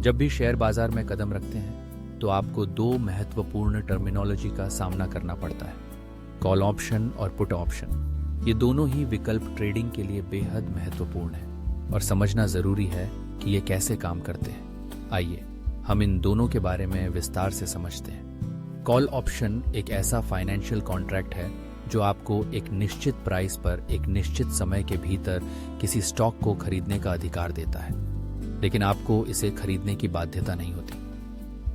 जब भी शेयर बाजार में कदम रखते हैं तो आपको दो महत्वपूर्ण टर्मिनोलॉजी का सामना करना पड़ता है, कॉल ऑप्शन और पुट ऑप्शन। ये दोनों ही विकल्प ट्रेडिंग के लिए बेहद महत्वपूर्ण है और समझना जरूरी है कि ये कैसे काम करते हैं। आइए हम इन दोनों के बारे में विस्तार से समझते हैं। कॉल ऑप्शन एक ऐसा फाइनेंशियल कॉन्ट्रैक्ट है जो आपको एक निश्चित प्राइस पर एक निश्चित समय के भीतर किसी स्टॉक को खरीदने का अधिकार देता है, लेकिन आपको इसे खरीदने की बाध्यता नहीं होती।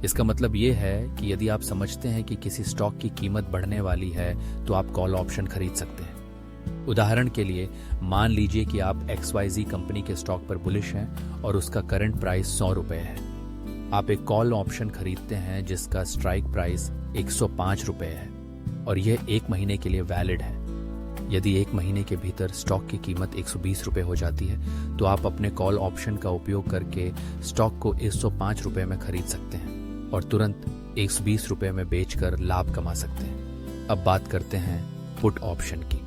इसका मतलब ये है कि यदि आप समझते हैं कि किसी स्टॉक की कीमत बढ़ने वाली है तो आप कॉल ऑप्शन खरीद सकते हैं। उदाहरण के लिए मान लीजिए कि आप XYZ कंपनी के स्टॉक पर बुलिश हैं और उसका करंट प्राइस 100 रुपए है। आप एक कॉल ऑप्शन खरीदते हैं जिसका स्ट्राइक प्राइस 105 रुपए है और यह 1 महीने के लिए वैलिड है। यदि 1 महीने के भीतर स्टॉक की कीमत 120 रुपए हो जाती है तो आप अपने कॉल ऑप्शन का उपयोग करके स्टॉक को 105 रुपए में खरीद सकते हैं और तुरंत 120 रुपए में बेचकर लाभ कमा सकते हैं। अब बात करते हैं पुट ऑप्शन की।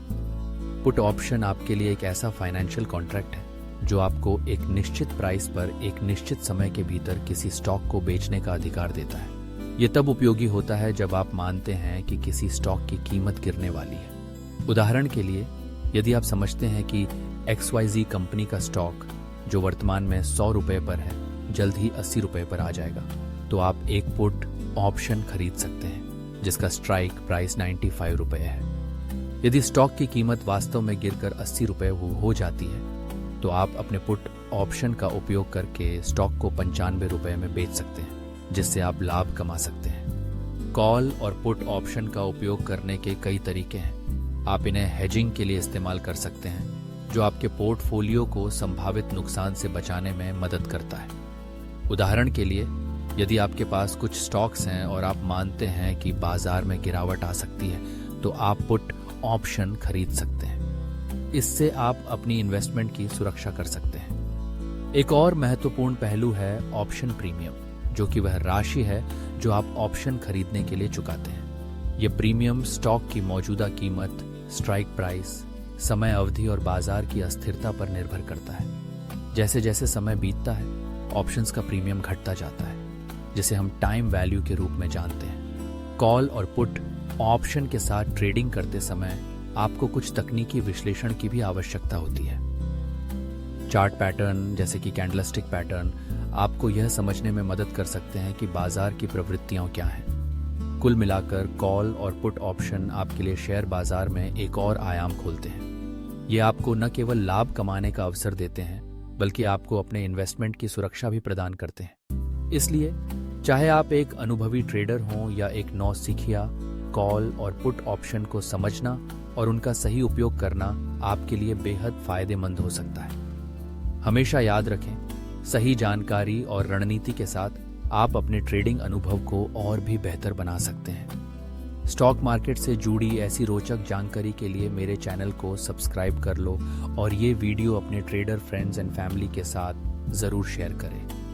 पुट ऑप्शन आपके लिए एक ऐसा फाइनेंशियल कॉन्ट्रैक्ट है जो आपको एक निश्चित प्राइस पर एक निश्चित समय के भीतर किसी स्टॉक को बेचने का अधिकार देता है। ये तब उपयोगी होता है जब आप मानते हैं कि किसी स्टॉक की कीमत गिरने वाली है। उदाहरण के लिए यदि आप समझते हैं कि XYZ कंपनी का स्टॉक जो वर्तमान में 100 रुपए पर है जल्द ही 80 रुपए पर आ जाएगा, तो आप एक पुट ऑप्शन खरीद सकते हैं जिसका स्ट्राइक प्राइस 95 रुपए है। यदि स्टॉक की कीमत वास्तव में गिरकर 80 रुपए हो जाती है तो आप अपने पुट ऑप्शन का उपयोग करके स्टॉक को 95 रुपए में बेच सकते हैं, जिससे आप लाभ कमा सकते हैं। कॉल और पुट ऑप्शन का उपयोग करने के कई तरीके हैं। आप इन्हें हेजिंग के लिए इस्तेमाल कर सकते हैं, जो आपके पोर्टफोलियो को संभावित नुकसान से बचाने में मदद करता है। उदाहरण के लिए यदि आपके पास कुछ स्टॉक्स हैं और आप मानते हैं कि बाजार में गिरावट आ सकती है तो आप पुट ऑप्शन खरीद सकते हैं। इससे आप अपनी इन्वेस्टमेंट की सुरक्षा कर सकते हैं। एक और महत्वपूर्ण पहलू है ऑप्शन प्रीमियम, जो कि वह राशि है जो आप ऑप्शन खरीदने के लिए चुकाते हैं। यह प्रीमियम स्टॉक की मौजूदा कीमत, स्ट्राइक प्राइस, समय अवधि और बाजार की अस्थिरता पर निर्भर करता है। जैसे जैसे समय बीतता है ऑप्शंस का प्रीमियम घटता जाता है, जिसे हम टाइम वैल्यू के रूप में जानते हैं। कॉल और पुट ऑप्शन के साथ ट्रेडिंग करते समय आपको कुछ तकनीकी विश्लेषण की भी आवश्यकता होती है। चार्ट पैटर्न जैसे कि कैंडलस्टिक पैटर्न आपको यह समझने में मदद कर सकते हैं कि बाजार की प्रवृत्तियां क्या हैं। कुल मिलाकर कॉल और पुट ऑप्शन आपके लिए शेयर बाजार में एक और आयाम खोलते हैं। ये आपको न केवल लाभ कमाने का अवसर देते हैं बल्कि आपको अपने इन्वेस्टमेंट की सुरक्षा भी प्रदान करते हैं। इसलिए चाहे आप एक अनुभवी ट्रेडर हों या एक नौसिखिया, कॉल और पुट ऑप्शन को समझना और उनका सही उपयोग करना आपके लिए बेहद फायदेमंद हो सकता है। हमेशा याद रखें, सही जानकारी और रणनीति के साथ आप अपने ट्रेडिंग अनुभव को और भी बेहतर बना सकते हैं। स्टॉक मार्केट से जुड़ी ऐसी रोचक जानकारी के लिए मेरे चैनल को सब्सक्राइब कर लो और ये वीडियो अपने ट्रेडर फ्रेंड्स एंड फैमिली के साथ जरूर शेयर करें।